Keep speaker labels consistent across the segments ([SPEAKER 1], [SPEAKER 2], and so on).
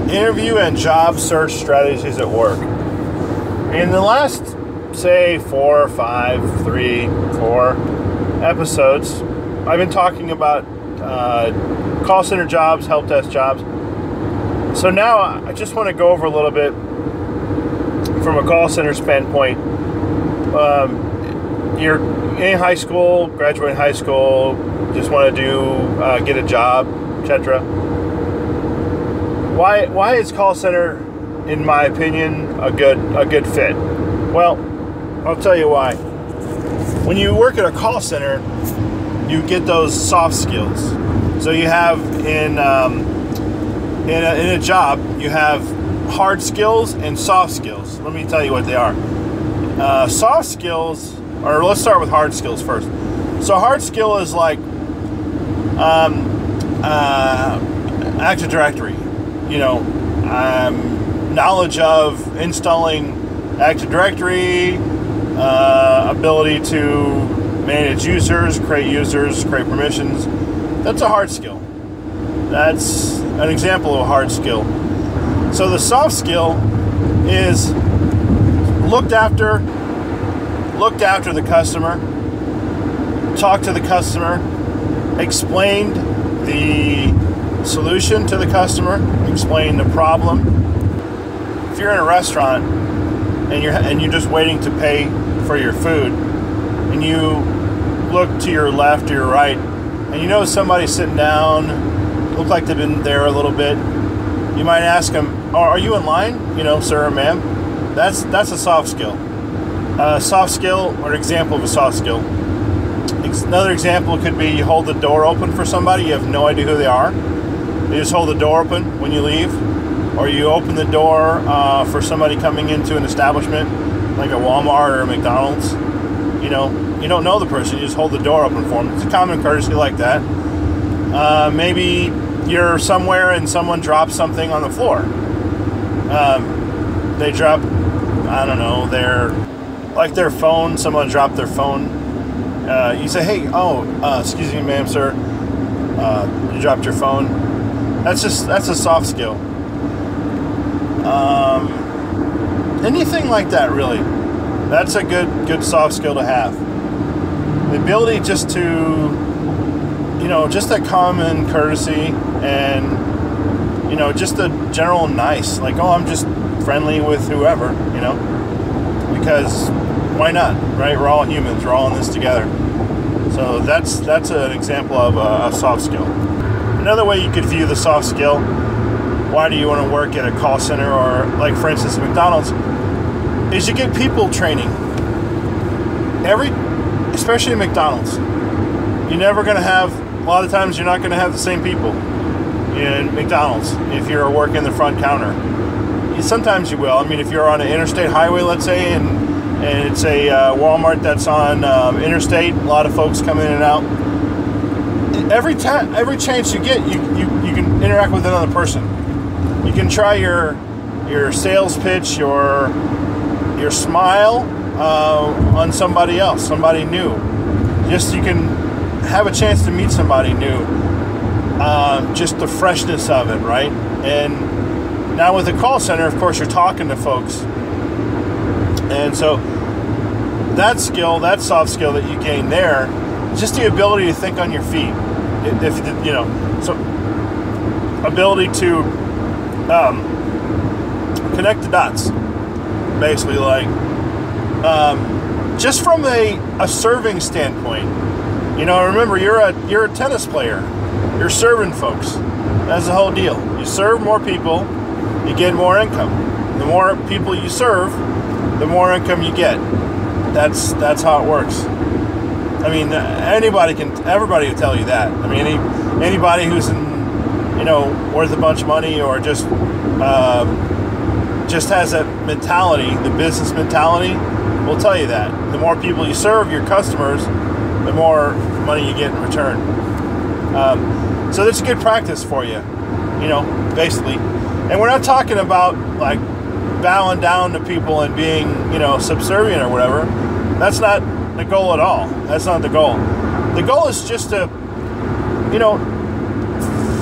[SPEAKER 1] interview and job search strategies at work. In the last, say, 4 episodes, I've been talking about call center jobs, help desk jobs. So now I just want to go over a little bit from a call center standpoint. You're in high school, graduating high school, just want to get a job, etc. Why is call center, in my opinion, a good fit? Well, I'll tell you why. When you work at a call center, you get those soft skills. So you have in a job, you have hard skills and soft skills. Let me tell you what they are. Soft skills, or let's start with hard skills first. So hard skill is like Active Directory. Knowledge of installing Active Directory, ability to manage users, create permissions. That's a hard skill. That's an example of a hard skill. So the soft skill is looked after the customer, talked to the customer, explained the solution to the customer, explained the problem. If you're in a restaurant and you're just waiting to pay for your food, and you look to your left or your right, and you know somebody sitting down, look like they've been there a little bit, you might ask them, "Oh, are you in line? Sir or ma'am?" That's a soft skill. Soft skill, or an example of a soft skill. Another example could be you hold the door open for somebody, you have no idea who they are. You just hold the door open when you leave, or you open the door for somebody coming into an establishment like a Walmart or a McDonald's. You don't know the person, you just hold the door open for them. It's a common courtesy like that. Maybe you're somewhere and someone drops something on the floor. They drop, their phone. Someone dropped their phone. You say, "Hey, excuse me, ma'am, sir. You dropped your phone." That's a soft skill. Anything like that, really. That's a good soft skill to have. The ability just to, just a common courtesy and, just a general nice, like, I'm just friendly with whoever, because why not, right? We're all humans. We're all in this together. So that's an example of a soft skill. Another way you could view the soft skill, why do you want to work at a call center or, like, for instance, McDonald's, is you get people training. Especially in McDonald's, you're never going to have, a lot of times you're not going to have the same people in McDonald's if you're working the front counter. Sometimes you will. If you're on an interstate highway, let's say, and it's a Walmart that's on interstate, a lot of folks come in and out. Every chance you get, you can interact with another person. You can try your sales pitch, your smile on somebody else, somebody new. Just you can have a chance to meet somebody new. Just the freshness of it, right? And now with the call center, of course, you're talking to folks. And so that skill, that soft skill that you gain there, is just the ability to think on your feet. So ability to connect the dots, basically, like just from a serving standpoint. Remember, you're a tennis player. You're serving folks. That's the whole deal. You serve more people, you get more income. The more people you serve, the more income you get. That's how it works. Everybody will tell you that. Anybody who's worth a bunch of money, or just has that mentality, the business mentality, will tell you that. The more people you serve, your customers, the more money you get in return. So that's a good practice for you, basically. And we're not talking about like bowing down to people and being, subservient or whatever. That's not the goal at all. That's not the goal. The goal is just to,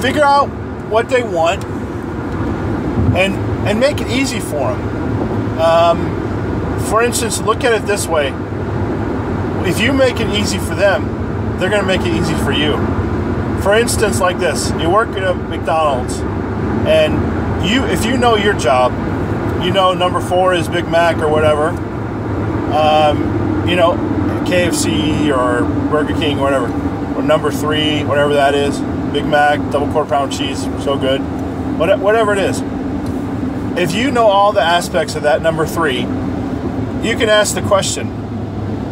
[SPEAKER 1] figure out what they want, and make it easy for them. For instance, look at it this way. If you make it easy for them, they're going to make it easy for you. For instance, like this, you work at a McDonald's, and if you know your job, you know number 4 is Big Mac or whatever, KFC or Burger King or whatever, or number 3, whatever that is, Big Mac, double quarter pound cheese, so good, whatever it is. If you know all the aspects of that number 3, you can ask the question,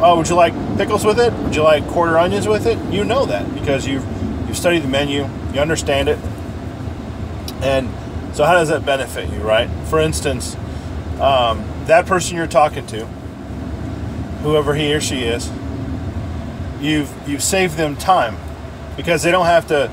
[SPEAKER 1] oh, would you like pickles with it? Would you like quarter onions with it? You know that because you've studied the menu, you understand it. And so how does that benefit you, right? For instance, that person you're talking to, whoever he or she is, you've saved them time because they don't have to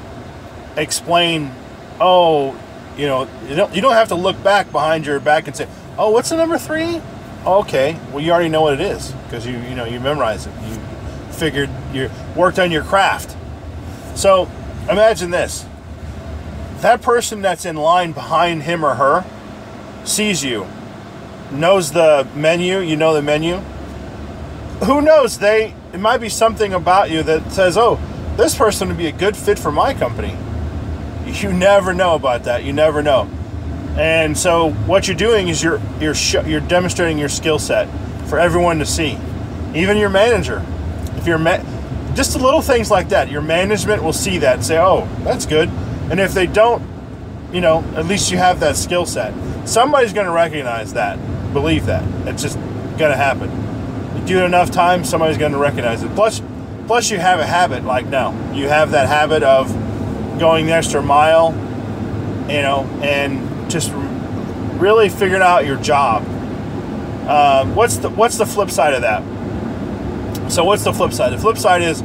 [SPEAKER 1] explain, you don't have to look back behind your back and say, oh, what's the number 3? Oh, okay, well, you already know what it is because you memorized it. You figured, you worked on your craft. So imagine this. That person that's in line behind him or her sees you, knows the menu, you know the menu. Who knows, it might be something about you that says, oh, this person would be a good fit for my company. You never know about that. You never know. And so what you're doing is you're demonstrating your skill set for everyone to see. Even your manager. If just the little things like that, your management will see that and say, oh, that's good. And if they don't, at least you have that skill set. Somebody's going to recognize that. Believe that. It's just going to happen. You do it enough times, somebody's going to recognize it. Plus you have a habit like now. You have that habit of going the extra mile, and just really figuring out your job. What's the flip side of that? So what's the flip side? The flip side is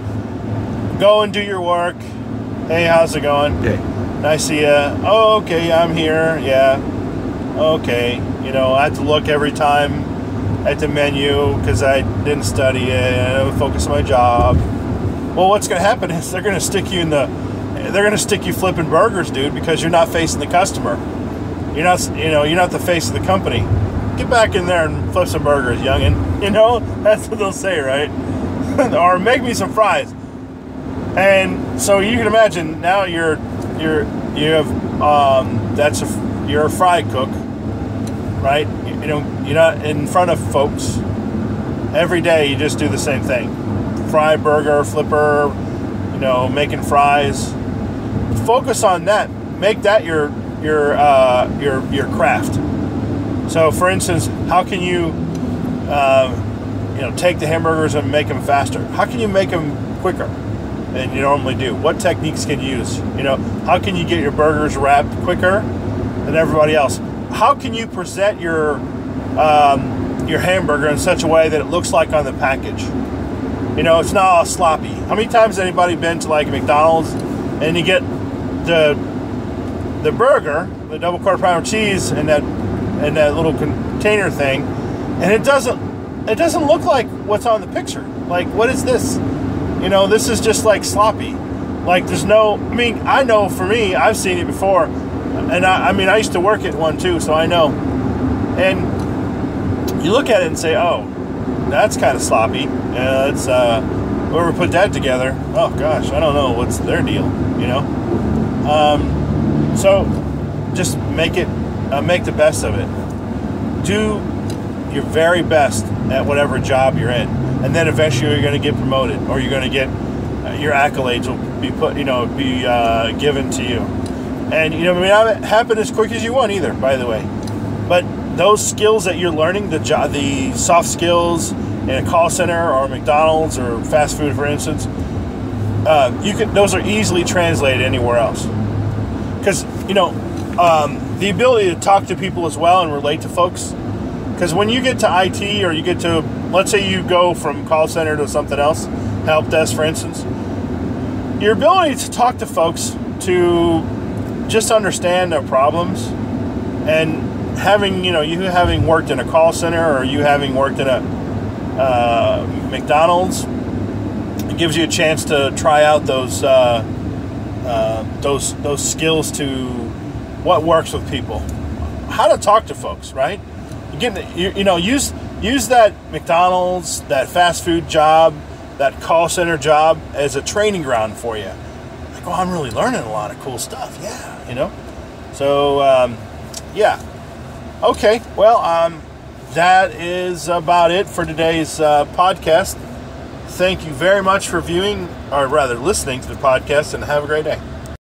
[SPEAKER 1] go and do your work. Hey, how's it going?
[SPEAKER 2] Hey.
[SPEAKER 1] Nice to see you. Oh, okay, I'm here. Yeah. Okay. I have to look every time at the menu because I didn't study it and I don't focus on my job. Well, what's going to happen is they're going to stick you flipping burgers, dude, because you're not facing the customer. You're not the face of the company. Get back in there and flip some burgers, youngin'. That's what they'll say, right? Or make me some fries. And so you can imagine now you're a fry cook, right? You're not in front of folks. Every day you just do the same thing. Fry, burger, flipper, making fries. Focus on that. Make that your craft. So, for instance, how can you, take the hamburgers and make them faster? How can you make them quicker than you normally do? What techniques can you use? How can you get your burgers wrapped quicker than everybody else? How can you present your hamburger in such a way that it looks like on the package? It's not all sloppy. How many times has anybody been to like McDonald's and you get the burger, the double quarter pounder cheese, and that little container thing, and it doesn't look like what's on the picture. Like, what is this? This is just like sloppy. Like, there's no. I know for me, I've seen it before, and I used to work at one too, so I know. And you look at it and say, oh, that's kind of sloppy. It's whoever put that together. Oh gosh, I don't know what's their deal. So just make the best of it. Do your very best at whatever job you're in, and then eventually you're going to get promoted, or you're going to get your accolades will be given to you. And it may not happen as quick as you want either, by the way. But those skills that you're learning, the soft skills in a call center or McDonald's or fast food, for instance, those are easily translated anywhere else. Because the ability to talk to people as well and relate to folks. Because when you get to IT, or you get to, let's say you go from call center to something else, help desk, for instance, your ability to talk to folks, to just understand their problems, and having worked in a call center, or you having worked in a McDonald's, it gives you a chance to try out those skills to what works with people. how to talk to folks, right? Again, use that McDonald's, that fast food job, that call center job as a training ground for you. Like, I'm really learning a lot of cool stuff. Yeah, So, yeah. Okay, well, that is about it for today's podcast. Thank you very much for viewing, or rather listening to the podcast, and have a great day.